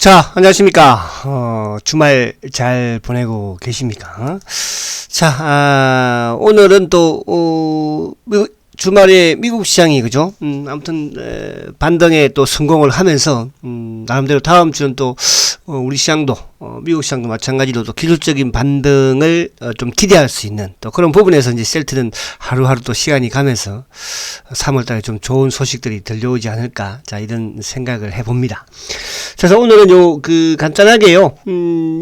자, 안녕하십니까. 주말 잘 보내고 계십니까? 자, 오늘은 또, 주말에 미국 시장이, 그죠? 아무튼, 반등에 또 성공을 하면서, 나름대로 다음 주는 또, 우리 시장도, 미국 시장도 마찬가지로 또 기술적인 반등을 좀 기대할 수 있는 또 그런 부분에서 이제 셀트는 하루하루 또 시간이 가면서 3월달에 좀 좋은 소식들이 들려오지 않을까. 자, 이런 생각을 해봅니다. 그래서 오늘은 간단하게요,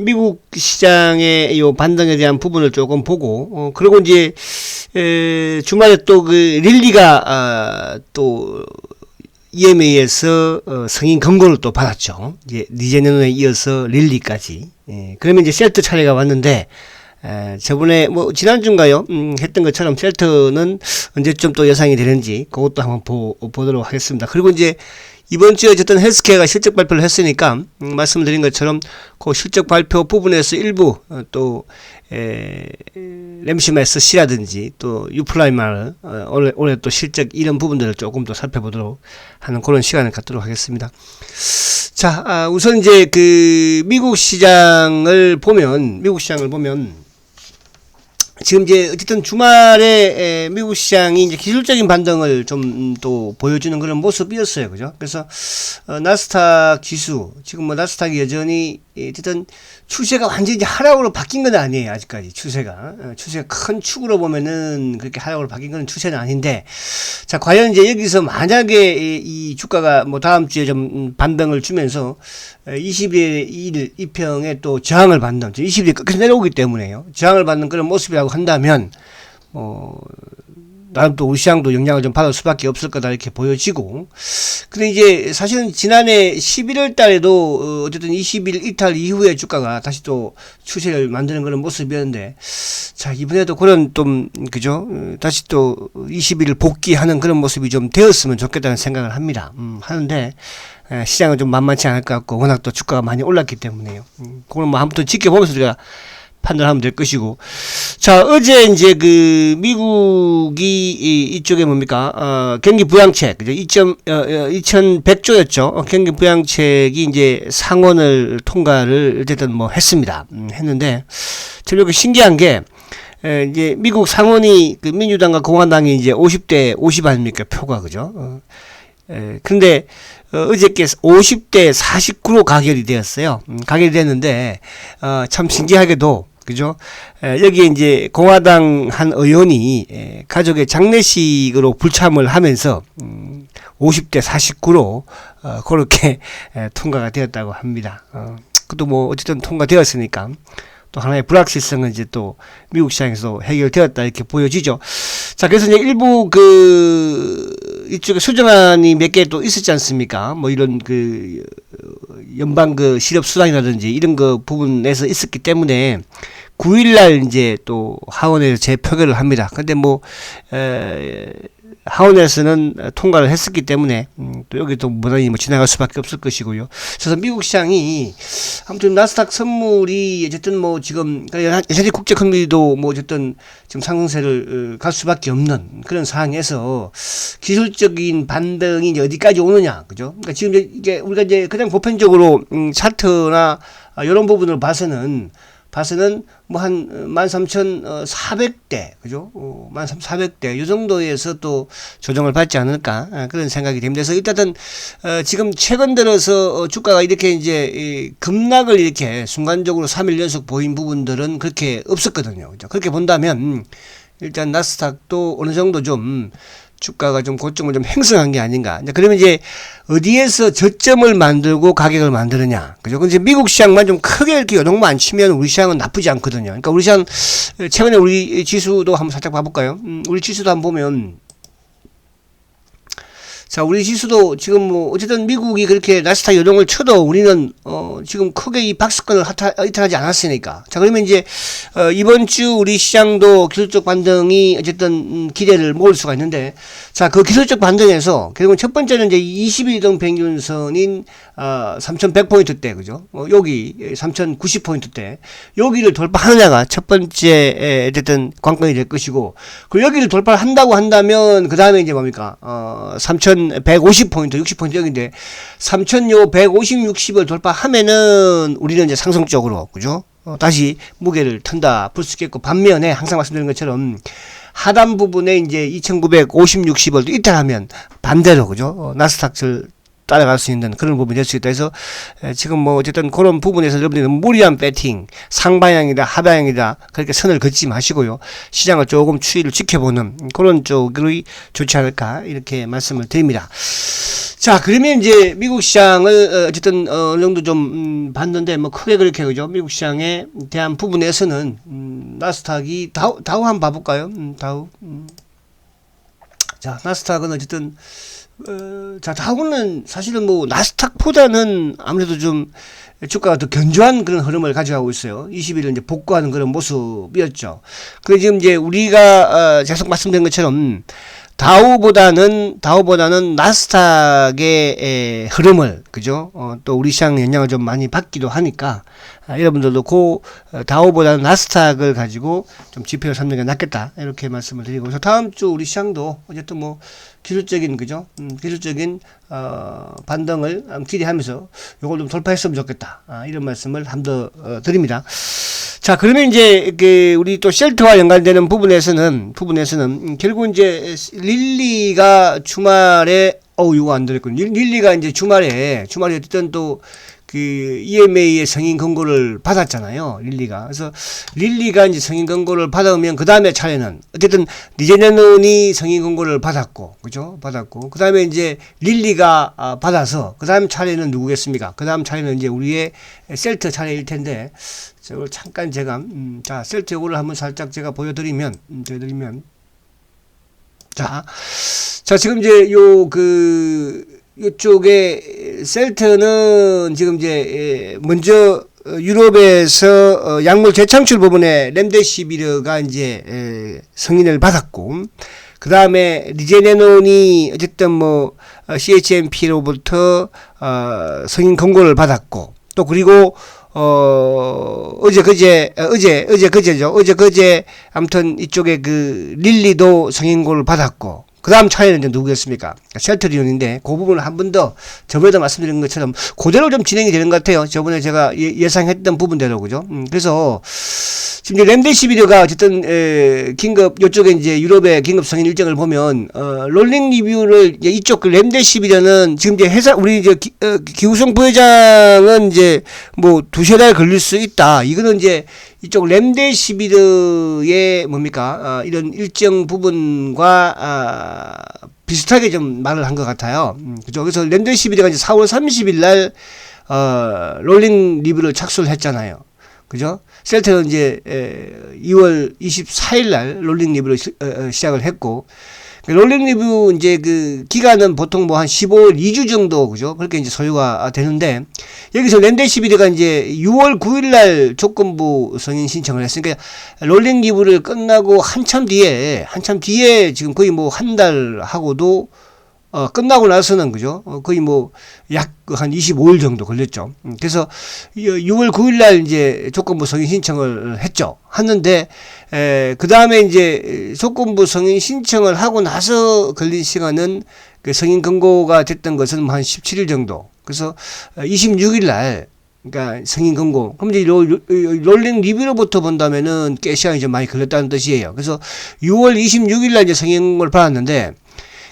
미국 시장의 요 반등에 대한 부분을 조금 보고, 그리고 이제, 주말에 또 릴리가, 또, EMA에서 승인 권고를 또 받았죠. 이제 리제너에 이어서 릴리까지. 그러면 이제 셀트 차례가 왔는데, 저번에 지난주인가요? 했던 것처럼 셀트는 언제쯤 또 예상이 되는지 그것도 한번 보도록 하겠습니다. 그리고 이제 이번 주에 어쨌든 헬스케어가 실적 발표를 했으니까 말씀드린 것처럼 그 실적 발표 부분에서 일부 또 램시메스 C라든지 또 유플라이마르 올해 또 실적 이런 부분들을 조금 더 살펴보도록 하는 그런 시간을 갖도록 하겠습니다. 자, 우선 이제 미국 시장을 보면 지금 이제 어쨌든 주말에 미국 시장이 이제 기술적인 반등을 좀 또 보여주는 그런 모습이었어요. 그죠? 그래서 나스닥 지수 지금 나스닥이 여전히 어쨌든 추세가 완전히 이제 하락으로 바뀐 건 아니에요. 아직까지 추세가 큰 축으로 보면은 그렇게 하락으로 바뀐 건 추세는 아닌데, 자, 과연 이제 여기서 만약에 이 주가가 다음 주에 좀 반등을 주면서 20일 이평에 또 저항을 받는, 20일이 끝까지 내려오기 때문에요. 저항을 받는 그런 모습이라고 한다면, 나름 또 우리 시장도 영향을 좀 받을 수밖에 없을 거다 이렇게 보여지고, 근데 이제 사실은 지난해 11월 달에도 어쨌든 20일 이탈 이후에 주가가 다시 또 추세를 만드는 그런 모습이었는데, 자, 이번에도 그런 좀 그죠? 다시 또 20일을 복귀하는 그런 모습이 좀 되었으면 좋겠다는 생각을 합니다. 하는데 시장은 좀 만만치 않을 것 같고, 워낙 또 주가가 많이 올랐기 때문에요. 그걸 아무튼 지켜보면서 우리가 판단하면 될 것이고. 자, 어제 이제 미국이 이쪽에 경기 부양책, 그죠? 2100조였죠. 경기 부양책이 이제 상원을 통과를 어쨌든 했습니다. 했는데, 저렇게 신기한 게, 이제 미국 상원이 민주당과 공화당이 이제 50대 50 아닙니까? 표가, 그죠? 근데, 어저께 50대 49로 가결이 되었어요. 가결이 됐는데, 참 신기하게도, 그죠? 여기에 이제 공화당 한 의원이 가족의 장례식으로 불참을 하면서 50대 49로 그렇게 통과가 되었다고 합니다. 그것도 어쨌든 통과되었으니까 또 하나의 불확실성은 이제 또 미국 시장에서 해결되었다 이렇게 보여지죠. 자, 그래서 이제 일부 이쪽에 수정안이 몇 개 또 있었지 않습니까? 이런 연방 실업 수당이라든지 이런 거 부분에서 있었기 때문에 9일날 이제 또 하원에서 재표결을 합니다. 근데 하원에서는 통과를 했었기 때문에 또 여기도 무난히 지나갈 수밖에 없을 것이고요. 그래서 미국 시장이 아무튼 나스닥 선물이 어쨌든 지금 여전히 국제 금리도 어쨌든 지금 상승세를 갈 수밖에 없는 그런 상황에서 기술적인 반등이 이제 어디까지 오느냐, 그죠? 그러니까 지금 이게 우리가 이제 가장 보편적으로 차트나 이런 부분을 봐서는 한 13,400대, 그죠? 13,400대, 이 정도에서 또 조정을 받지 않을까, 그런 생각이 됩니다. 그래서 일단은, 지금 최근 들어서 주가가 이렇게 이제, 급락을 이렇게 순간적으로 3일 연속 보인 부분들은 그렇게 없었거든요. 그죠? 그렇게 본다면, 일단 나스닥도 어느 정도 좀, 주가가 좀 고점을 좀 행성한 게 아닌가. 그러면 이제 어디에서 저점을 만들고 가격을 만드느냐. 그죠? 근데 미국 시장만 좀 크게 이렇게 요동만 치면 우리 시장은 나쁘지 않거든요. 그러니까 우리 시장, 최근에 우리 지수도 한번 살짝 봐볼까요? 우리 지수도 한번 보면, 자, 우리 지수도 지금 어쨌든 미국이 그렇게 나스닥 요동을 쳐도 우리는, 지금 크게 이 박스권을 이탈하지 않았으니까. 자, 그러면 이제, 이번 주 우리 시장도 기술적 반등이 어쨌든 기대를 모을 수가 있는데, 자, 그 기술적 반등에서 결국은 첫 번째는 이제 21동 평균선인, 3,100포인트대, 그죠? 여기 3,090포인트대. 여기를 돌파하느냐가 첫 번째, 어쨌든 관건이 될 것이고, 그리고 여기를 돌파한다고 한다면, 그 다음에 이제 뭡니까? 3,000 3,150포인트, 60포인트 여기인데 3,150, 60을 돌파하면은 우리는 이제 상승적으로, 그죠? 다시 무게를 턴다 볼 수 있겠고, 반면에 항상 말씀드린 것처럼 하단 부분에 이제 2,950, 60을 이탈하면 반대로, 그죠? 나스닥을 따라갈 수 있는 그런 부분이 될 수 있다 해서 지금 뭐 어쨌든 그런 부분에서 여러분들이 무리한 배팅, 상방향이다 하방향이다 그렇게 선을 긋지 마시고요, 시장을 조금 추이를 지켜보는 그런 쪽이 좋지 않을까 이렇게 말씀을 드립니다. 자, 그러면 이제 미국 시장을 어쨌든 어느 정도 좀 봤는데 뭐 크게 그렇게, 그죠? 미국 시장에 대한 부분에서는 나스닥이 다우 한번 봐볼까요? 다우. 자, 나스닥은 어쨌든 자, 다우는 사실은 뭐 나스닥보다는 아무래도 좀 주가가 더 견조한 그런 흐름을 가져가고 있어요. 20일을 이제 복구하는 그런 모습이었죠. 그 지금 이제 우리가 계속 말씀드린 것처럼 다우보다는 나스닥의 흐름을, 그죠? 또 우리 시장 영향을 좀 많이 받기도 하니까 여러분들도 다우보다는 나스닥을 가지고 좀 지표를 삼는 게 낫겠다 이렇게 말씀을 드리고, 그래서 다음 주 우리 시장도 어쨌든 뭐 기술적인, 그죠? 기술적인 반등을 기대하면서 요걸 좀 돌파했으면 좋겠다 이런 말씀을 한 번 더 드립니다. 자, 그러면 이제 우리 또 셀트와 연관되는 부분에서는 결국 이제 릴리가 주말에 이거 안 들었군요. 릴리가 이제 주말에 어쨌든 또 EMA의 승인 권고를 받았잖아요. 릴리가. 그래서 릴리가 이제 승인 권고를 받으면 그 다음에 차례는 어쨌든 리제네논이 승인 권고를 받았고, 그죠? 받았고, 그 다음에 이제 릴리가 받아서 그 다음 차례는 누구겠습니까? 그 다음 차례는 이제 우리의 셀트 차례일 텐데, 저걸 잠깐 제가 자, 셀트 요거를 한번 살짝 제가 보여드리면 자, 지금 이제 요쪽에 셀트는 지금 이제 먼저 유럽에서 약물 재창출 부분에 렘데시비르가 이제 승인을 받았고, 그 다음에 리제네논이 어쨌든 뭐 CHMP로부터 승인 권고를 받았고, 또 그리고 어제 아무튼 이쪽에 릴리도 승인권을 받았고, 그 다음 차례는 이제 누구겠습니까? 셀트리온인데, 그 부분을 한 번 더, 저번에도 말씀드린 것처럼, 그대로 좀 진행이 되는 것 같아요. 저번에 제가 예상했던 부분대로, 그죠? 그래서, 지금 이제 렘데시비르가 어쨌든, 요쪽에 이제 유럽의 긴급 승인 일정을 보면, 롤링 리뷰를, 이쪽 렘데시비르는 지금 이제 우리 이제 기우성 부회장은 이제 뭐 두세 달 걸릴 수 있다. 이거는 이제 이쪽 렘데시비르의 뭡니까? 이런 일정 부분과, 비슷하게 좀 말을 한 것 같아요. 그죠? 그래서 렘데시비르가 이제 4월 30일 날, 롤링 리뷰를 착수를 했잖아요. 그죠? 셀트는 이제 2월 24일 날 롤링 리뷰를 시작을 했고, 롤링 리뷰 이제 기간은 보통 뭐 한 15일 2주 정도, 그죠? 그렇게 이제 소요가 되는데, 여기서 렘데시비르가 이제 6월 9일 날 조건부 승인 신청을 했으니까 롤링 리뷰를 끝나고 한참 뒤에 지금 거의 뭐 한 달 하고도 끝나고 나서는, 그죠? 거의 뭐 약 한 25일 정도 걸렸죠. 그래서 6월 9일 날 이제 조건부 승인 신청을 했는데, 그 다음에 이제 조건부 승인 신청을 하고 나서 걸린 시간은 승인 권고가 됐던 것은 한 17일 정도. 그래서 26일 날, 그러니까 승인 권고. 그럼 이제 롤링 리뷰로부터 본다면은 꽤 시간이 좀 많이 걸렸다는 뜻이에요. 그래서 6월 26일 날 이제 승인 권고를 받았는데,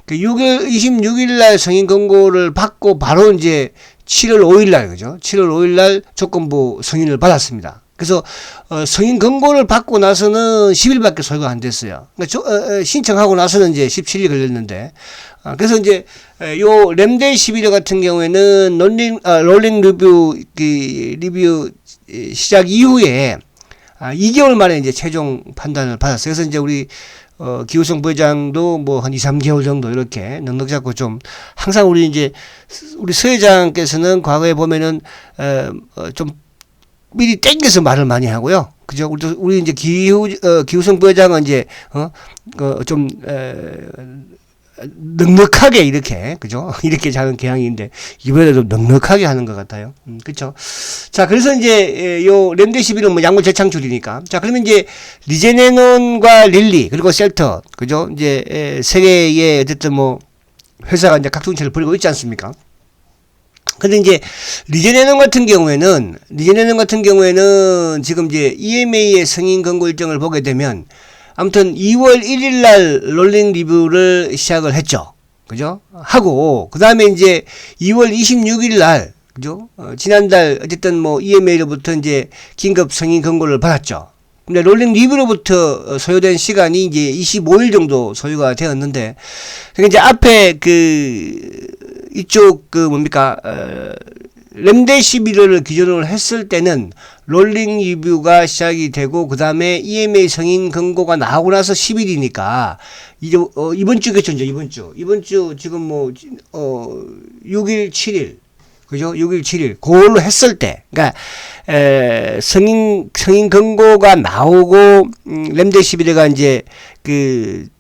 6월 26일 날 승인 권고를 받고 바로 이제 7월 5일 날, 그죠? 7월 5일 날 조건부 승인을 받았습니다. 그래서 승인 권고를 받고 나서는 10일밖에 소요가 안 됐어요. 그러니까 신청하고 나서는 이제 17일 걸렸는데, 그래서 이제 요 렘데시비르 같은 경우에는 롤링 리뷰 시작 이후에 2개월 만에 이제 최종 판단을 받았어요. 그래서 이제 우리 기우성 부회장도 뭐 한 2, 3개월 정도 이렇게 넉넉 잡고 좀, 항상 우리 서 회장께서는 과거에 보면은 좀 미리 땡겨서 말을 많이 하고요. 그죠? 우리 이제 기우성 부회장은 이제 좀 넉넉하게 이렇게, 그죠? 이렇게 작은 경향인데 이번에도 넉넉하게 하는 것 같아요. 그렇죠? 자, 그래서 이제 요 렘데시비르는 뭐 약물 재창출이니까, 자, 그러면 이제 리제네논과 릴리 그리고 셀터, 그죠? 이제 세 개의 어쨌든 뭐 회사가 이제 각종체를 벌이고 있지 않습니까? 근데 이제 리제네논 같은 경우에는 지금 이제 EMA의 승인 권고 일정을 보게 되면 아무튼 2월 1일 날 롤링 리뷰를 시작을 했죠. 그죠? 하고 그다음에 이제 2월 26일 날 그죠? 지난달 어쨌든 뭐 EMA로부터 이제 긴급 승인 권고를 받았죠. 근데 롤링 리뷰로부터 소요된 시간이 이제 25일 정도 소요가 되었는데, 그러니까 이제 앞에 이쪽 뭡니까, 렘데시비르를 기준으로 했을 때는 롤링 리뷰가 시작이 되고, 그 다음에 EMA 승인 권고가 나오고 나서 10일이니까, 이제, 이번 주겠죠, 이제 이번 주 지금 뭐, 6일, 7일. 그죠? 6일, 7일. 그걸로 했을 때, 그러니까, 승인 권고가 나오고, 렘데시비르가 이제,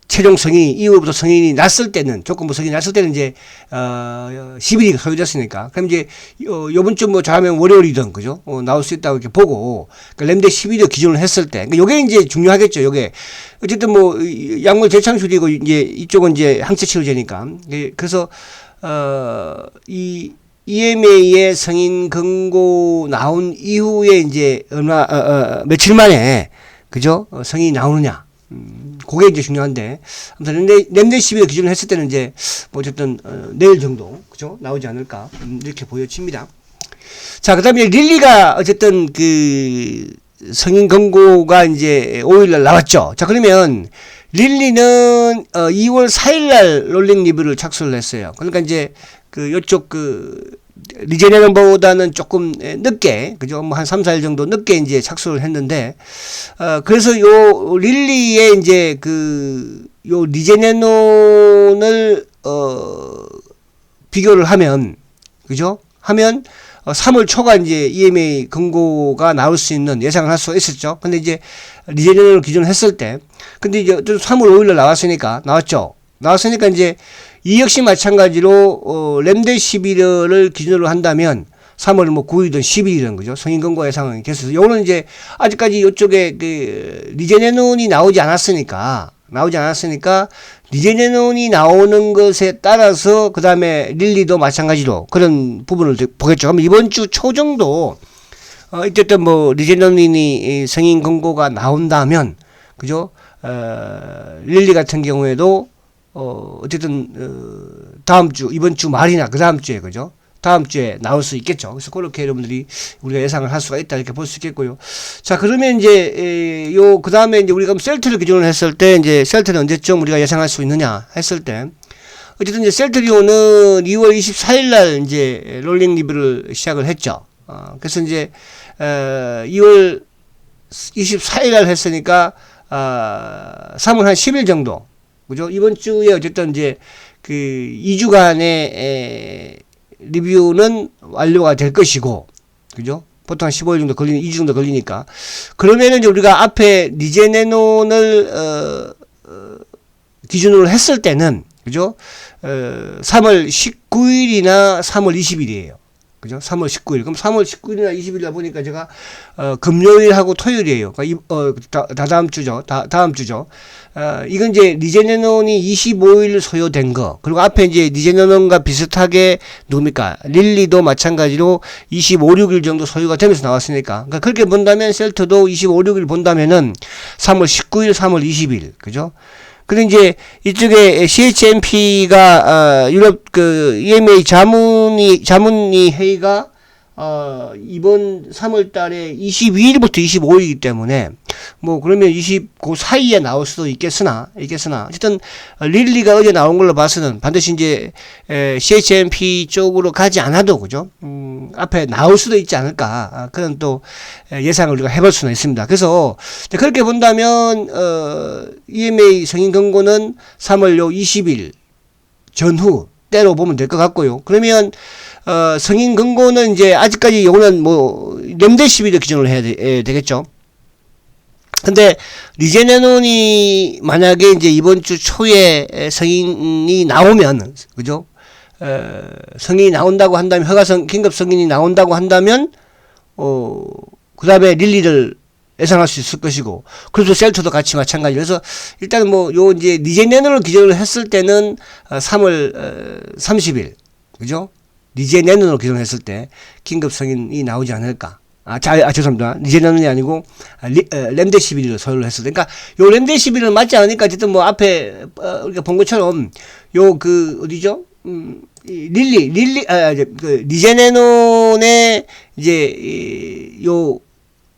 최종 승인, 이후부터 승인이 났을 때는, 조건부 승인이 났을 때는 이제, 10일이 소요됐으니까. 그럼 이제, 요번 주 뭐 잘하면 월요일이든, 그죠? 나올 수 있다고 이렇게 보고, 렘데시비르 기준으로 했을 때. 그러니까 요게 이제 중요하겠죠, 요게. 어쨌든 뭐, 약물 재창출이고, 이제, 이쪽은 이제 항체 치료제니까. 그래서, EMA의 승인 권고 나온 이후에 이제 며칠 만에 그죠? 승인이 나오느냐. 그게 이제 중요한데 아무튼 렘데시비르 기준으로 했을 때는 이제 뭐 어쨌든 내일 정도 그죠? 나오지 않을까 이렇게 보여집니다. 자, 그다음에 릴리가 어쨌든 승인 권고가 이제 5일날 나왔죠. 자, 그러면 릴리는 2월 4일날 롤링 리뷰를 착수를 했어요. 그러니까 이제 요쪽 리제네논보다는 조금 늦게, 그죠? 뭐 한 3, 4일 정도 늦게 이제 착수를 했는데, 그래서 요 릴리에 이제 요 리제네논을, 비교를 하면, 그죠? 하면, 3월 초가 이제 EMA 권고가 나올 수 있는 예상을 할 수 있었죠. 근데 이제 리제네논을 기준으로 했을 때, 근데 이제 3월 5일날 나왔으니까 이제 이 역시 마찬가지로 렘데시비르를 기준으로 한다면 3월 뭐 9일이든 10일이든 그죠? 승인 권고 예상은 됐어요. 요거는 이제 아직까지 이쪽에 리제네논이 나오지 않았으니까 리제네논이 나오는 것에 따라서 그다음에 릴리도 마찬가지로 그런 부분을 보겠죠. 그럼 이번 주 초 정도 어쨌든 뭐 리제네논이 승인 권고가 나온다면 그죠? 릴리 같은 경우에도 어쨌든 이번 주 말이나 그 다음 주에 그죠? 다음 주에 나올 수 있겠죠. 그래서 그렇게 여러분들이 우리가 예상을 할 수가 있다 이렇게 볼 수 있겠고요. 자, 그러면 이제 그 다음에 이제 우리가 셀트를 기준으로 했을 때 이제 셀트는 언제쯤 우리가 예상할 수 있느냐 했을 때 어쨌든 이제 셀트리온은 2월 24일 날 이제 롤링 리뷰를 시작을 했죠. 그래서 이제 2월 24일 날 했으니까 3월 한 10일 정도 그죠? 이번 주에 어쨌든 이제 2주간의 리뷰는 완료가 될 것이고, 그죠? 보통 한 15일 정도 2주 정도 걸리니까. 그러면은 이제 우리가 앞에 리제네논을, 기준으로 했을 때는, 그죠? 3월 19일이나 3월 20일이에요. 그죠? 3월 19일. 그럼 3월 19일이나 20일이다 보니까 제가, 금요일하고 토요일이에요. 그러니까 다다음 주죠. 다음 주죠. 이건 이제 리제네논이 25일 소요된 거. 그리고 앞에 이제 리제네논과 비슷하게 누굽니까? 릴리도 마찬가지로 25, 6일 정도 소요가 되면서 나왔으니까. 그러니까 그렇게 본다면 셀트도 25, 6일 본다면은 3월 19일, 3월 20일. 그죠? 근데 이제 이쪽에 CHMP가 유럽 EMA 자문위 회의가 이번 3월 달에 22일부터 25일이기 때문에 뭐 그러면 그 사이에 나올 수도 있겠으나 어쨌든 릴리가 어제 나온 걸로 봐서는 반드시 이제 CHMP 쪽으로 가지 않아도 그죠? 앞에 나올 수도 있지 않을까 그런 또 예상을 우리가 해볼 수는 있습니다. 그래서 그렇게 본다면 EMA 승인 권고는 3월 20일 전후 때로 보면 될 것 같고요. 그러면 승인 권고는 이제 아직까지 요거는 뭐 렘데시비르 기준으로 해야 되겠죠. 근데 리제네논이 만약에 이제 이번 주 초에 승인이 나오면 그죠? 승인이 나온다고 한다면 긴급 승인이 나온다고 한다면 그다음에 릴리를 예상할 수 있을 것이고, 그래서 셀트도 같이 마찬가지. 그래서 일단 뭐 요 이제 리제네논을 기준으로 했을 때는 3월 30일, 그죠? 리제네논으로 기준을 했을 때 긴급 승인이 나오지 않을까. 죄송합니다. 리제네논이 아니고 렘데시비르를 소요를 했을 때, 그러니까 요 렘데시비르를 맞지 않으니까 어쨌든 뭐 앞에 우리가 본 것처럼 요 그 어디죠? 리제네논의 이제 요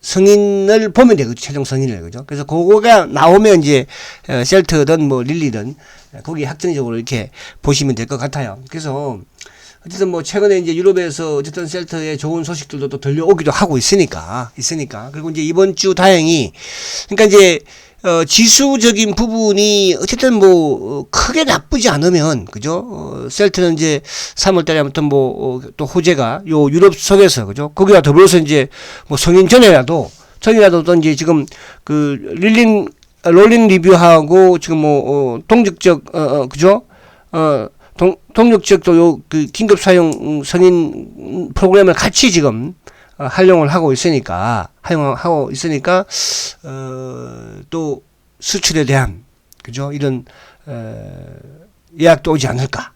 승인을 보면 되거든요. 최종 승인을. 그죠? 그래서 그거가 나오면 이제 셀트든 뭐 릴리든 거기 확정적으로 이렇게 보시면 될 것 같아요. 그래서 어쨌든 뭐 최근에 이제 유럽에서 어쨌든 셀트의 좋은 소식들도 또 들려오기도 하고 있으니까. 그리고 이제 이번 주 다행히, 그러니까 이제 지수적인 부분이 어쨌든 뭐 크게 나쁘지 않으면, 그죠? 셀트는 이제 3월 달에 아무튼 뭐 또 호재가 요 유럽 속에서, 그죠? 거기와 더불어서 이제 뭐 성인 전이라도 또 이제 지금 그 롤링 리뷰하고 지금 뭐 동적적 그죠? 동력적 또 그 긴급 사용 승인 프로그램을 같이 지금 활용을 하고 있으니까 또 수출에 대한, 그죠? 이런 예약도 오지 않을까.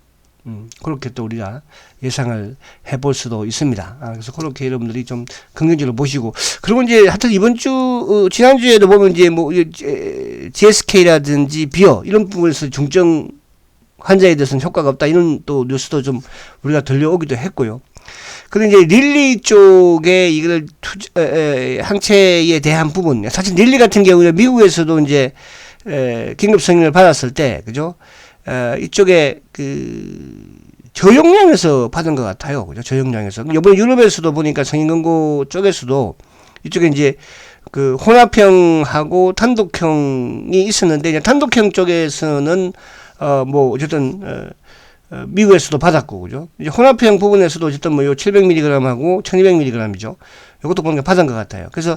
그렇게 또 우리가 예상을 해볼 수도 있습니다. 그래서 그렇게 여러분들이 좀 긍정적으로 보시고, 그리고 이제 하여튼 이번 주 지난주에도 보면 이제 뭐 GSK라든지 비어 이런 부분에서 중증 환자에 대해서는 효과가 없다, 이런 또 뉴스도 좀 우리가 들려오기도 했고요. 그런데 이제 릴리 쪽에 이걸 항체에 대한 부분, 사실 릴리 같은 경우는 미국에서도 이제 긴급 승인을 받았을 때, 그죠? 이쪽에 그 저용량에서 받은 것 같아요. 그죠? 저용량에서. 이번에 유럽에서도 보니까 성인권고 쪽에서도 이쪽에 이제 그 혼합형하고 단독형이 있었는데, 이제 단독형 쪽에서는 뭐 어쨌든 미국에서도 받았고, 그죠? 이제 혼합형 부분에서도 어쨌든 뭐 요 700mg하고 1200mg이죠. 요것도 보니까 받은 것 같아요. 그래서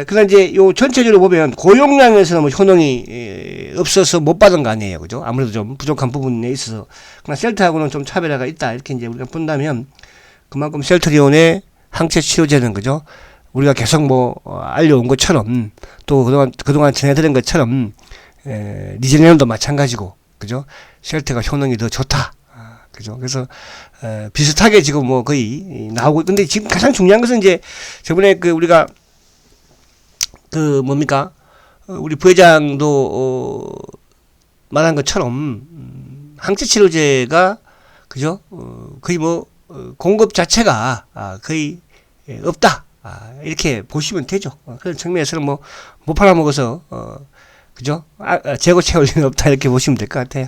그러나 이제 요 전체적으로 보면 고용량에서는 뭐 효능이 없어서 못 받은 거 아니에요, 그죠? 아무래도 좀 부족한 부분에 있어서. 그러나 셀트하고는 좀 차별화가 있다, 이렇게 이제 우리가 본다면, 그만큼 셀트리온의 항체 치료제는, 그죠? 우리가 계속 뭐 알려온 것처럼, 또 그동안 전해드린 것처럼 리제네논도 마찬가지고, 그죠? 셀트가 효능이 더 좋다. 그죠? 그래서 비슷하게 지금 뭐 거의 나오고, 근데 지금 가장 중요한 것은 이제 저번에 그 우리가 그 뭡니까? 우리 부회장도 말한 것처럼 항체 치료제가, 그죠? 거의 뭐 공급 자체가 거의 없다. 이렇게 보시면 되죠. 그런 측면에서는 뭐 못 팔아먹어서 그죠? 재고 채울 리는 없다, 이렇게 보시면 될 것 같아요.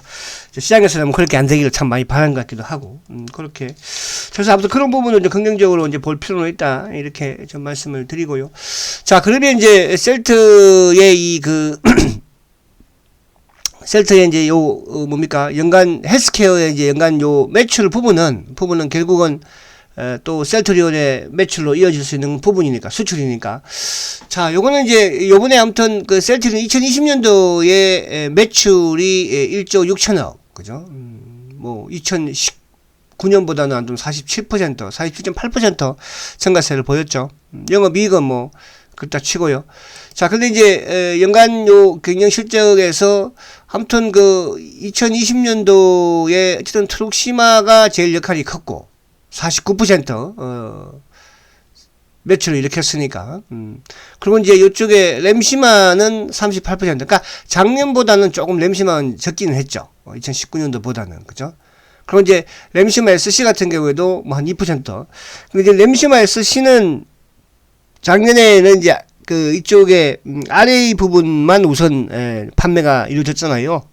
시장에서는 그렇게 안 되기를 참 많이 바라는 것 같기도 하고, 그렇게. 그래서 아무튼 그런 부분을 좀 긍정적으로 이제 볼 필요는 있다, 이렇게 좀 말씀을 드리고요. 자, 그러면 이제 셀트의 셀트의 이제 뭡니까? 연간 헬스케어의 이제 연간 요 매출 부분은 결국은 또 셀트리온의 매출로 이어질 수 있는 부분이니까, 수출이니까. 자, 요거는 이제 요번에 아무튼 그 셀트리온 2020년도에 매출이 1조 6천억, 그죠? 뭐 2019년보다는 한 좀 47.8% 증가세를 보였죠. 영업이익은 뭐 그렇다 치고요. 자, 근데 이제 연간 요 경영 실적에서 아무튼 그 2020년도에 어쨌든 트룩시마가 제일 역할이 컸고, 49% 매출을 일으켰으니까. 그리고 이제 이쪽에 램시마는 38%. 그러니까 작년보다는 조금 램시마는 적기는 했죠. 2019년도보다는. 그죠? 그리고 이제 램시마 SC 같은 경우에도 뭐 한 2%. 근데 이제 램시마 SC는 작년에는 이제 그 이쪽에 RA 부분만 우선 판매가 이루어졌잖아요.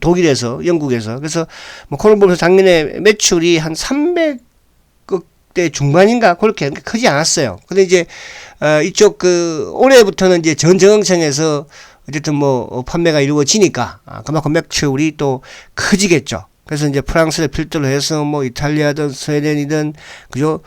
독일에서, 영국에서. 그래서 뭐 그런 부분에서 작년에 매출이 한 300대 중반인가 그렇게 크지 않았어요. 근데 이제 이쪽 그 올해부터는 이제 전정청에서 어쨌든 뭐 판매가 이루어지니까 그만큼 매출이 또 커지겠죠. 그래서 이제 프랑스를 필두로 해서 뭐 이탈리아든 스웨덴이든, 그죠?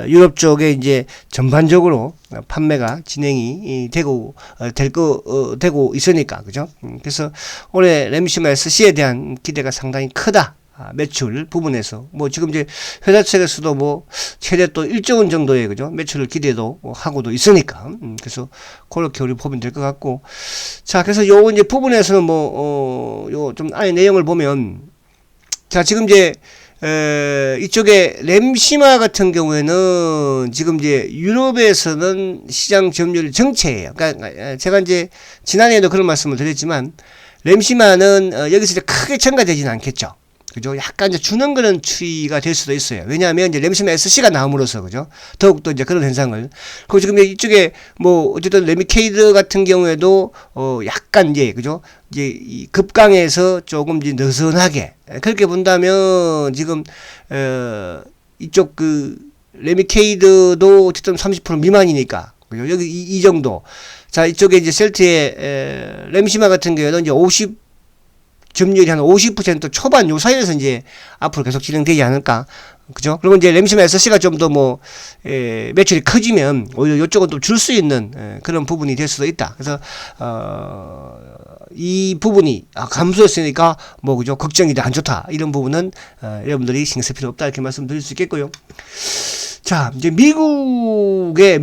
유럽 쪽에 이제 전반적으로 판매가 진행이 되고 되고 있으니까, 그죠? 그래서 올해 램시마 SC에 대한 기대가 상당히 크다, 매출 부분에서 뭐 지금 이제 회사 측에서도 뭐 최대 또 1조 원 정도의 그죠 매출을 기대도 하고도 있으니까 그래서 그렇게 우리 보면 될 것 같고 자 그래서 요 이제 부분에서는 뭐 요 좀 안에 내용을 보면 자 지금 이제 이쪽에 램시마 같은 경우에는 지금 이제 유럽에서는 시장 점유율 정체예요. 그러니까 제가 이제 지난해에도 그런 말씀을 드렸지만 램시마는 여기서 이제 크게 첨가되지는 않겠죠. 그죠? 약간 이제 주는 그런 추이가 될 수도 있어요. 왜냐하면 이제 램시마 SC가 나옴으로써 그죠? 더욱더 이제 그런 현상을. 그리고 지금 이쪽에 뭐 어쨌든 레미케이드 같은 경우에도 약간 이제 그죠? 이제 이 급강에서 조금 이제 느슨하게 그렇게 본다면 지금 이쪽 그 레미케이드도 어쨌든 30% 미만이니까 그죠? 여기 이 정도. 자 이쪽에 이제 셀트의 램시마 같은 경우에는 이제 50 점유율이 한 50% 초반 요 사이에서 이제 앞으로 계속 진행되지 않을까. 그죠? 그리고 이제 램시마 SC가 좀 더 뭐, 매출이 커지면 오히려 이쪽은 또 줄 수 있는 그런 부분이 될 수도 있다. 그래서, 이 부분이 감소했으니까 뭐, 그죠? 걱정이다, 안 좋다. 이런 부분은, 여러분들이 신경 쓸 필요 없다. 이렇게 말씀드릴 수 있겠고요. 자, 이제 미국의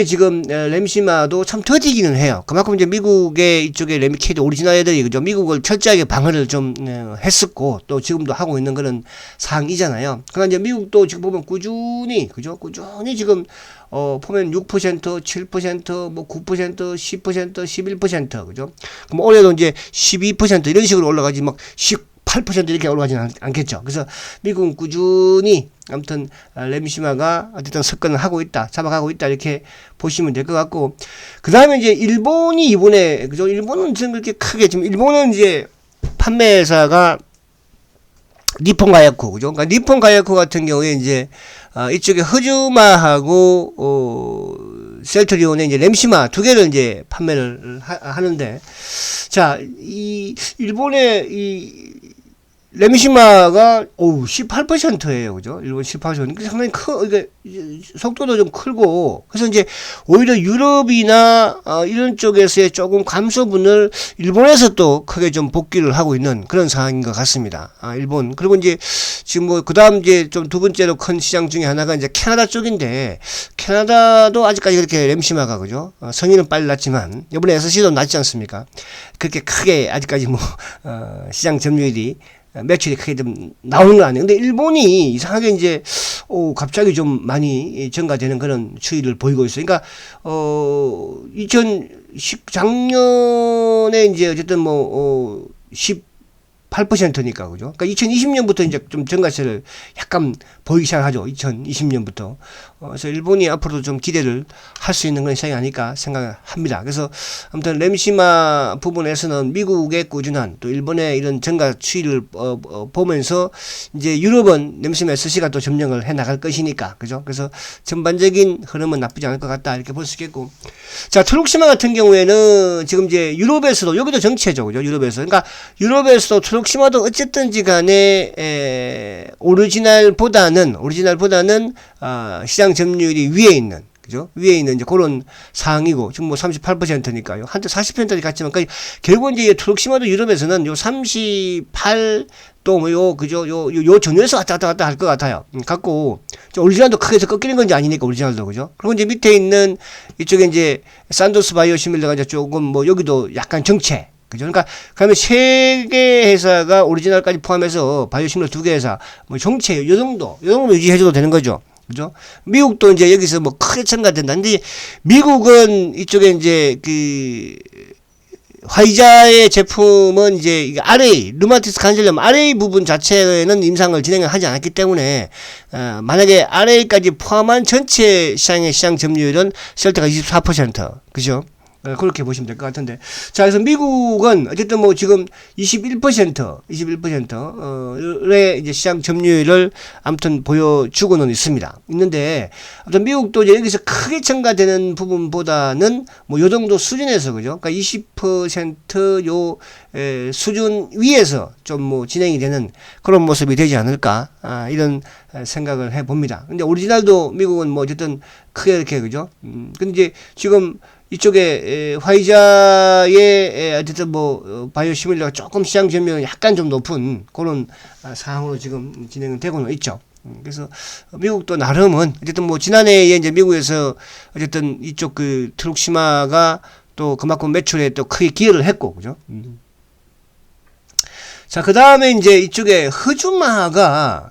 지금 램시마도 참 더디기는 해요. 그만큼 이제 미국의 이쪽에 레미케이드 오리지널 애들이 그죠? 미국을 철저하게 방어를 좀 했었고 또 지금도 하고 있는 그런 상황이잖아요. 그러나 이제 미국도 지금 보면 꾸준히 그죠? 꾸준히 지금 보면 6%, 7%, 뭐 9%, 10%, 11% 그죠? 그럼 올해도 이제 12% 이런 식으로 올라가지 막 8% 이렇게 올라가지는 않겠죠. 그래서 미국은 꾸준히 아무튼 램시마가 어쨌든 접근을 하고 있다, 잡아가고 있다 이렇게 보시면 될 것 같고 그 다음에 이제 일본이 이번에 그죠? 일본은 지금 그렇게 크게 지금 일본은 이제 판매사가 니폰 가야쿠 그죠? 그러니까 니폰 가야쿠 같은 경우에 이제 이쪽에 흐즈마하고 셀트리온의 이제 램시마 두 개를 이제 판매를 하는데 자 이 일본의 이 램시마가 18%예요. 그죠? 일본 18%. 상당히 이게 속도도 좀 크고 그래서 이제 오히려 유럽이나 이런 쪽에서의 조금 감소분을 일본에서 또 크게 좀 복귀를 하고 있는 그런 상황인 것 같습니다. 일본. 그리고 이제 지금 뭐 그다음 이제 좀 두 번째로 큰 시장 중에 하나가 이제 캐나다 쪽인데 캐나다도 아직까지 그렇게 램시마가 그죠? 성인은 빨리 났지만 이번에 SC도 낮지 않습니까? 그렇게 크게 아직까지 뭐 시장 점유율이 매출이 크게 좀 나오는 건 아니에요. 근데 일본이 이상하게 이제, 갑자기 좀 많이 증가되는 그런 추이를 보이고 있어요. 그러니까, 작년에 이제 어쨌든 뭐, 8%니까, 그죠? 그러니까 2020년부터 이제 좀 증가세를 약간 보이기 시작하죠. 2020년부터. 그래서 일본이 앞으로도 좀 기대를 할 수 있는 그런 시장이 아닐까 생각합니다. 그래서 아무튼 램시마 부분에서는 미국의 꾸준한 또 일본의 이런 증가 추이를 보면서 이제 유럽은 램시마 SC가 또 점령을 해 나갈 것이니까, 그죠? 그래서 전반적인 흐름은 나쁘지 않을 것 같다 이렇게 볼 수 있겠고, 자 트룩시마 같은 경우에는 지금 이제 유럽에서도 여기도 정체죠, 그죠? 유럽에서 그러니까 유럽에서도 트룩시마도 어쨌든지 간에 오리지널보다는 시장 점유율이 위에 있는 그죠? 위에 있는 이제 그런 상황이고 지금 뭐 38%니까요. 한때 40%까지 갔지만 결국 이제 트룩시마도 유럽에서는 요 38 또 뭐 요 그죠? 요 전후에서 왔다 갔다 할 것 같아요. 갖고 오리지널도 크게 해서 꺾이는 건지 아니니까 오리지널도 그죠? 그리고 이제 밑에 있는 이쪽에 이제 산도스 바이오시밀러가 이제 조금 뭐 여기도 약간 정체 그죠? 그러니까, 그러면 세 개 회사가 오리지널까지 포함해서 바이오시밀러 두 개 회사, 뭐 정체, 요 정도 유지해줘도 되는 거죠. 그죠? 미국도 이제 여기서 뭐 크게 첨가된다. 근데 미국은 이쪽에 이제 화이자의 제품은 이제 이게 RA, 류마티스 관절염 RA 부분 자체는 임상을 진행을 하지 않았기 때문에, 만약에 RA까지 포함한 전체 시장의 시장 점유율은 셀트가 24%. 그죠? 그렇게 보시면 될 것 같은데. 자, 그래서 미국은 어쨌든 뭐 지금 21%의 이제 시장 점유율을 아무튼 보여주고는 있는데, 아무튼 미국도 이제 여기서 크게 첨가되는 부분보다는 뭐 요 정도 수준에서, 그죠? 그러니까 20% 수준 위에서 좀 뭐 진행이 되는 그런 모습이 되지 않을까, 이런 생각을 해봅니다. 근데 오리지널도 미국은 뭐 어쨌든 크게 이렇게, 그죠? 근데 이제 지금 이쪽에 화이자의 어쨌든 뭐 바이오시밀러가 조금 시장 점유율이 약간 좀 높은 그런 상황으로 지금 진행은 되고는 있죠. 그래서 미국도 나름은 어쨌든 뭐 지난해에 이제 미국에서 어쨌든 이쪽 그 트룩시마가 또 그만큼 매출에 또 크게 기여를 했고, 그죠? 자, 그 다음에 이제 이쪽에 허즈마가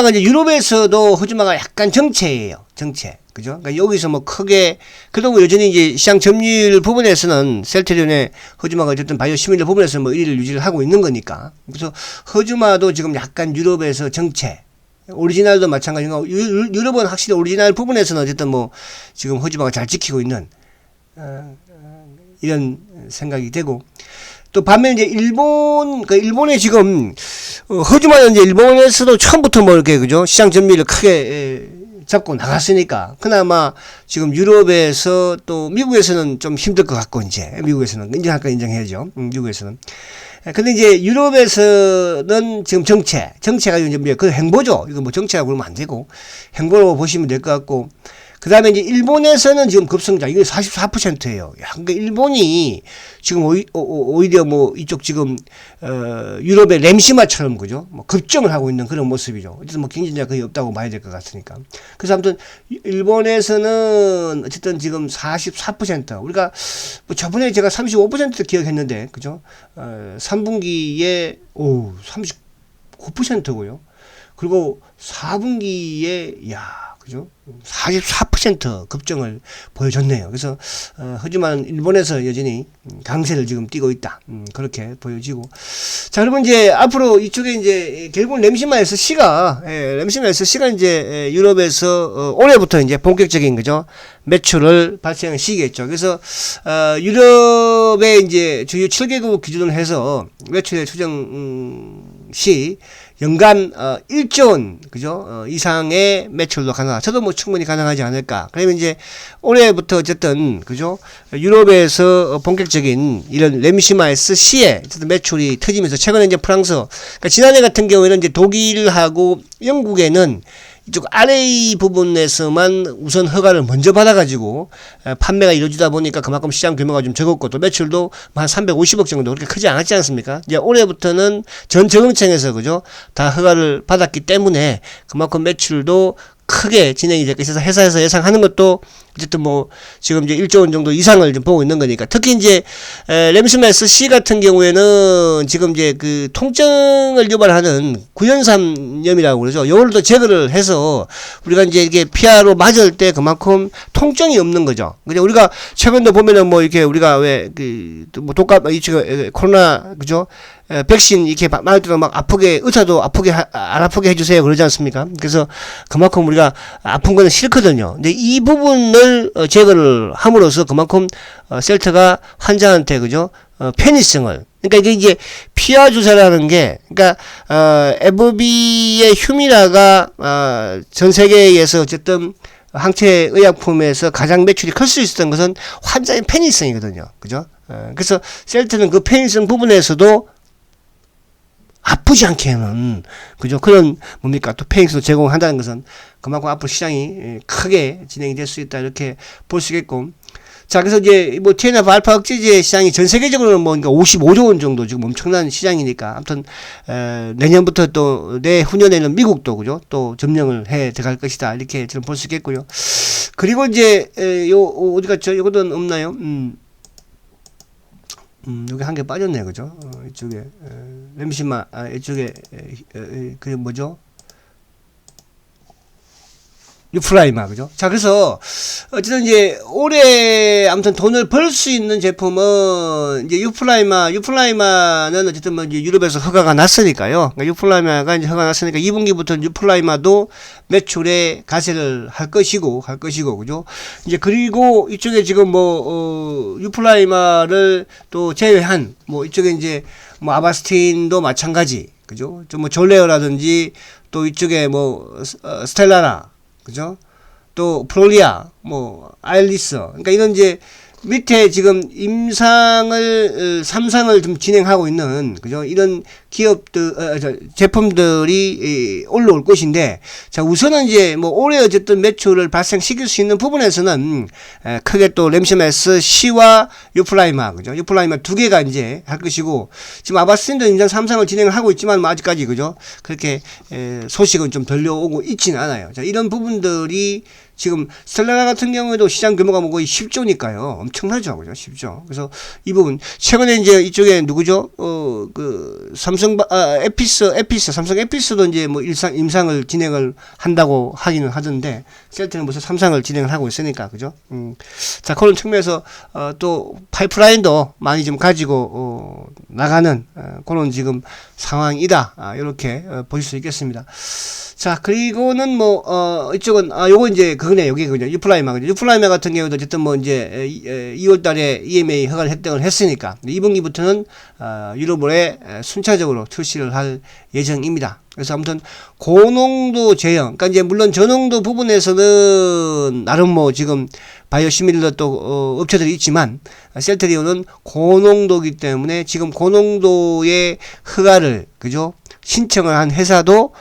이제 유럽에서도 허즈마가 약간 정체예요. 정체. 그죠? 그러니까 여기서 뭐 크게, 그래도 여전히 이제 시장 점유율 부분에서는 셀트리온의 허즈마가 어쨌든 바이오시밀러 부분에서 뭐 1위를 유지를 하고 있는 거니까. 그래서 허즈마도 지금 약간 유럽에서 정체. 오리지널도 마찬가지고, 유럽은 확실히 오리지널 부분에서는 어쨌든 뭐 지금 허즈마가 잘 지키고 있는, 이런 생각이 되고. 또 반면에 이제 일본에 지금 허즈마는 이제 일본에서도 처음부터 뭐 이렇게, 그죠? 시장 점유율을 크게 잡고 나갔으니까 그나마 지금 유럽에서 또 미국에서는 좀 힘들 것 같고, 이제 미국에서는 인정할 거 인정해야죠. 미국에서는. 근데 이제 유럽에서는 지금 정체가 이제 그 행보죠. 이거 뭐 정체라고 그러면 안 되고 행보로 보시면 될 것 같고. 그 다음에 이제 일본에서는 지금 급성장, 이게 44%예요. 야, 그러니까 일본이 지금 오히려 뭐 이쪽 지금, 유럽의 램시마처럼, 그죠? 뭐 급증을 하고 있는 그런 모습이죠. 어쨌든 뭐 경쟁자가 거의 없다고 봐야 될 것 같으니까. 그래서 아무튼 일본에서는 어쨌든 지금 44%. 우리가 뭐 저번에 제가 35% 기억했는데, 그죠? 3분기에, 39%고요. 그리고 4분기에, 그죠? 44% 급증을 보여줬네요. 그래서 하지만 일본에서 여전히 강세를 지금 띠고 있다. 그렇게 보여지고. 자, 그러면 이제 앞으로 이쪽에 이제 결국 램시마 SC가 이제 유럽에서 올해부터 이제 본격적인, 그죠? 매출을 발생을 시기겠죠. 그래서 유럽의 이제 주요 7개국 기준으로 해서 매출의 추정 시 연간 1조 원, 그죠? 이상의 매출도 가능하다. 저도 뭐 충분히 가능하지 않을까. 그러면 이제 올해부터 어쨌든, 그죠? 유럽에서 본격적인 이런 램시마 SC의 어쨌든 매출이 터지면서, 최근에 이제 프랑스, 그러니까 지난해 같은 경우에는 이제 독일하고 영국에는 이쪽 RA 부분에서만 우선 허가를 먼저 받아가지고 판매가 이루어지다 보니까 그만큼 시장 규모가 좀 적었고, 또 매출도 한 350억 정도 그렇게 크지 않았지 않습니까? 이제 올해부터는 전 적응청에서, 그죠? 다 허가를 받았기 때문에 그만큼 매출도 크게 진행이 될 것이어서 회사에서 예상하는 것도 어쨌든 뭐 지금 이제 1조 원 정도 이상을 좀 보고 있는 거니까. 특히 이제 램시마 SC 같은 경우에는 지금 이제 그 통증을 유발하는 구연삼염이라고 그러죠. 요걸 또 제거를 해서 우리가 이제 이게 피하로 맞을 때 그만큼 통증이 없는 거죠. 그죠? 우리가 최근도 보면은 뭐 이렇게 우리가 왜 그 뭐 독감 이쪽 코로나, 그죠? 백신 이렇게 맞을 때도 막 아프게, 의사도 아프게 안 아프게 해주세요 그러지 않습니까? 그래서 그만큼 우리가 아픈 거는 싫거든요. 근데 이 부분을 제거를 함으로써 그만큼 셀트가 환자한테, 그죠? 편의성을, 그러니까 이게 이제 피하 주사라는 게, 그러니까 에브비의 휴미라가 전 세계에서 어쨌든 항체 의약품에서 가장 매출이 클 수 있었던 것은 환자의 편의성이거든요. 그죠? 그래서 셀트는 그 편의성 부분에서도 아프지 않게 하는, 그죠? 그런 뭡니까? 또 페이스도 제공한다는 것은 그만큼 앞으로 시장이 크게 진행이 될 수 있다, 이렇게 볼 수 있겠고. 자, 그래서 이제 뭐 TNF 알파 억제제 시장이 전 세계적으로는 뭐 그러니까 55조 원 정도 지금 엄청난 시장이니까, 아무튼 내년부터 또 내후년에는 미국도, 그죠? 또 점령을 해 들어갈 것이다, 이렇게 저는 볼 수 있겠고요. 그리고 이제 어디 갔죠? 이것도 없나요? 여기 한 개 빠졌네, 그죠? 이쪽에, 램시마, 이쪽에, 그게 뭐죠? 유플라이마, 그죠? 자, 그래서, 어쨌든 이제, 올해, 아무튼 돈을 벌 수 있는 제품은, 이제 유플라이마는 어쨌든 뭐 이제 유럽에서 허가가 났으니까요. 그러니까 유플라이마가 이제 허가가 났으니까 2분기부터 유플라이마도 매출에 가세를 할 것이고, 그죠? 이제, 그리고 이쪽에 지금 뭐, 유플라이마를 또 제외한, 뭐, 이쪽에 이제, 뭐, 아바스틴도 마찬가지, 그죠? 좀 뭐, 졸레어라든지, 또 이쪽에 뭐, 스텔라나, 그죠? 또 프로리아, 뭐 아일리스, 그러니까 이런 이제 밑에 지금 임상을 3상을 좀 진행하고 있는, 그죠? 이런 기업들, 제품들이 올라올 것인데, 자, 우선은 이제 뭐 올해 어쨌든 매출을 발생시킬 수 있는 부분에서는 크게 또 램시메스 C와 유플라이마, 그죠? 유플라이마 두 개가 이제 할 것이고, 지금 아바스틴도 인장 3상을 진행을 하고 있지만, 뭐 아직까지, 그죠? 그렇게 소식은 좀 들려오고 있지는 않아요. 자, 이런 부분들이 지금 스텔라라 같은 경우에도 시장 규모가 뭐 거의 10조니까요. 엄청나죠. 그죠? 10조. 그래서 이 부분, 최근에 이제 이쪽에 누구죠? 삼성, 삼성 에피스도 이제 뭐 임상을 진행을 한다고 하기는 하던데, 셀트는 벌써 3상을 진행을 하고 있으니까, 그죠? 자, 그런 측면에서, 또 파이프라인도 많이 좀 가지고, 나가는, 그런 지금 상황이다. 이렇게 보실 수 있겠습니다. 자, 그리고는 뭐, 이쪽은, 요거 이제, 그거네, 여기 그죠. 유플라이마, 그죠. 유플라이마 같은 경우도 어쨌든 뭐 이제, 2월 달에 EMA 허가를 획득을 했으니까, 2분기부터는, 유럽에 순차적으로 출시를 할 예정입니다. 그래서 아무튼, 고농도 제형, 그러니까 이제 물론 저농도 부분에서는, 나름 뭐 지금, 바이오시밀러 또, 업체들이 있지만, 셀트리온은 고농도이기 때문에 지금 고농도의 허가를, 그죠? 신청을 한 회사도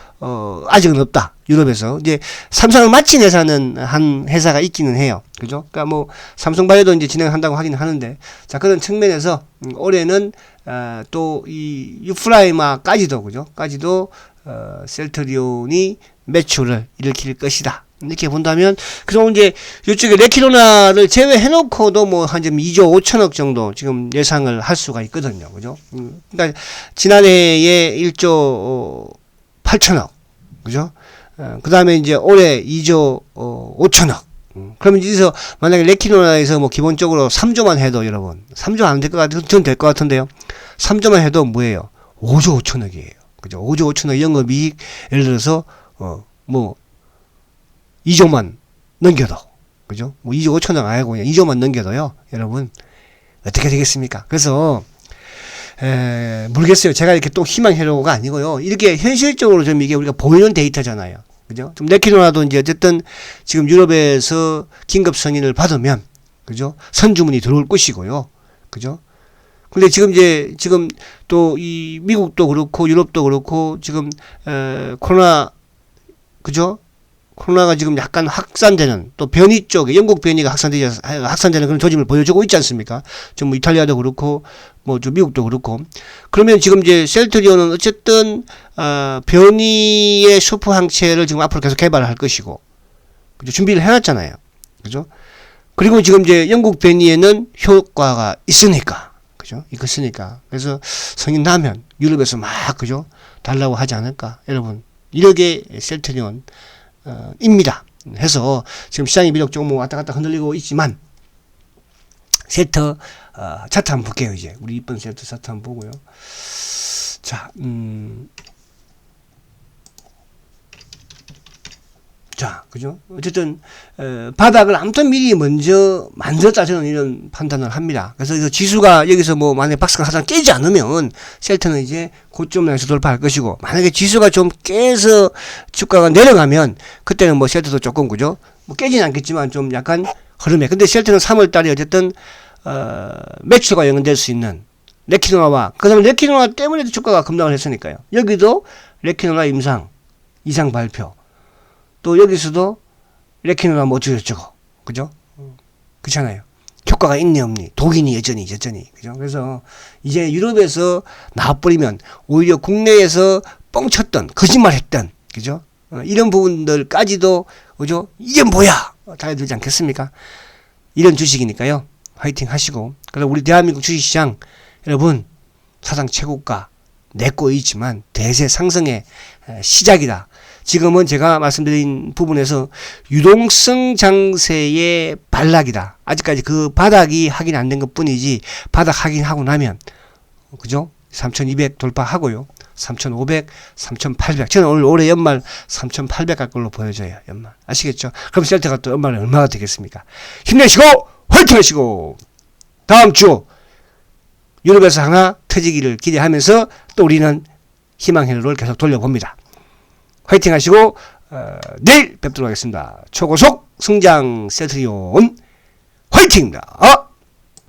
아직은 없다. 유럽에서. 이제 삼성을 마친 회사는 한 회사가 있기는 해요. 그죠? 그러니까 뭐 삼성바이오도 이제 진행한다고 하긴 하는데, 자, 그런 측면에서 올해는 또 이 유플라이마까지도, 그죠? 까지도 셀트리온이 매출을 일으킬 것이다. 이렇게 본다면, 그럼 이제 이쪽에 레키로나를 제외해놓고도 뭐 한 2조 5천억 정도 지금 예상을 할 수가 있거든요. 그죠? 그러니까 지난해에 1조 8천억. 그죠? 그 다음에 이제 올해 2조 5천억. 그러면 여기서 만약에 레키로나에서 뭐 기본적으로 3조만 해도 여러분, 3조 안 될 것 같아요. 저는 될 것 같은데요. 3조만 해도 뭐예요? 5조 5천억이에요. 그죠? 5조 5천억 영업이익, 예를 들어서, 뭐, 2조만 넘겨도, 그죠? 뭐 2조 5천억 아니고 그냥 2조만 넘겨도요, 여러분, 어떻게 되겠습니까? 그래서, 모르겠어요. 제가 이렇게 또 희망해로가 아니고요. 이렇게 현실적으로 좀 이게 우리가 보이는 데이터잖아요. 그죠? 좀 레키로나도 이제 어쨌든 지금 유럽에서 긴급 승인을 받으면, 그죠? 선주문이 들어올 것이고요. 그죠? 근데 지금 또 이 미국도 그렇고 유럽도 그렇고 지금, 코로나, 그죠? 코로나가 지금 약간 확산되는, 또 변이 쪽에, 영국 변이가 확산되는 그런 조짐을 보여주고 있지 않습니까? 좀 뭐 이탈리아도 그렇고, 뭐 좀 미국도 그렇고. 그러면 지금 이제 셀트리온은 어쨌든, 변이의 슈퍼 항체를 지금 앞으로 계속 개발을 할 것이고, 그죠? 준비를 해놨잖아요. 그죠? 그리고 지금 이제 영국 변이에는 효과가 있으니까. 그죠? 있으니까. 그래서 성인 나면 유럽에서 막, 그죠? 달라고 하지 않을까. 여러분, 이렇게 셀트리온, 입니다. 해서 지금 시장이 비록 조금 왔다 갔다 흔들리고 있지만 셀트 차트 한번 볼게요. 이제 우리 이번 셀트 차트 한번 보고요. 자, 자, 그죠? 어쨌든 바닥을 아무튼 미리 먼저 만들었다, 저는 이런 판단을 합니다. 그래서 이 지수가 여기서 뭐 만약에 박스가 하나 깨지 않으면 셀트는 이제 고점을 해서 돌파할 것이고, 만약에 지수가 좀 깨서 주가가 내려가면 그때는 뭐 셀트도 조금, 그죠? 뭐 깨지는 않겠지만 좀 약간 흐름에. 근데 셀트는 3월 달에 어쨌든 매출과 연관될 수 있는 레키노나와, 그 다음에 레키노나 때문에도 주가가 급락을 했으니까요. 여기도 레키노나 이상 발표. 또 여기서도 레키노나 뭐 어쩌고저쩌고, 그죠? 그렇잖아요. 효과가 있니 없니, 독이니 여전히, 그죠? 그래서 이제 유럽에서 나와버리면 오히려 국내에서 뻥쳤던, 거짓말했던, 그죠? 이런 부분들까지도, 그죠? 이게 뭐야? 달려들지 않겠습니까? 이런 주식이니까요. 화이팅 하시고. 그래서 우리 대한민국 주식시장, 여러분, 사상 최고가 내고 있지만 대세 상승의 시작이다. 지금은 제가 말씀드린 부분에서 유동성 장세의 반락이다. 아직까지 그 바닥이 확인 안 된 것 뿐이지, 바닥 확인하고 나면, 그죠? 3200 돌파하고요. 3500, 3800. 저는 오늘 올해 연말 3800 갈 걸로 보여져요. 연말. 아시겠죠? 그럼 셀트가 또 연말에 얼마가 되겠습니까? 힘내시고, 화이팅 하시고, 다음 주, 유럽에서 하나 터지기를 기대하면서 또 우리는 희망회로를 계속 돌려봅니다. 화이팅 하시고, 내일 뵙도록 하겠습니다. 초고속 성장 셀트리온 화이팅입니다.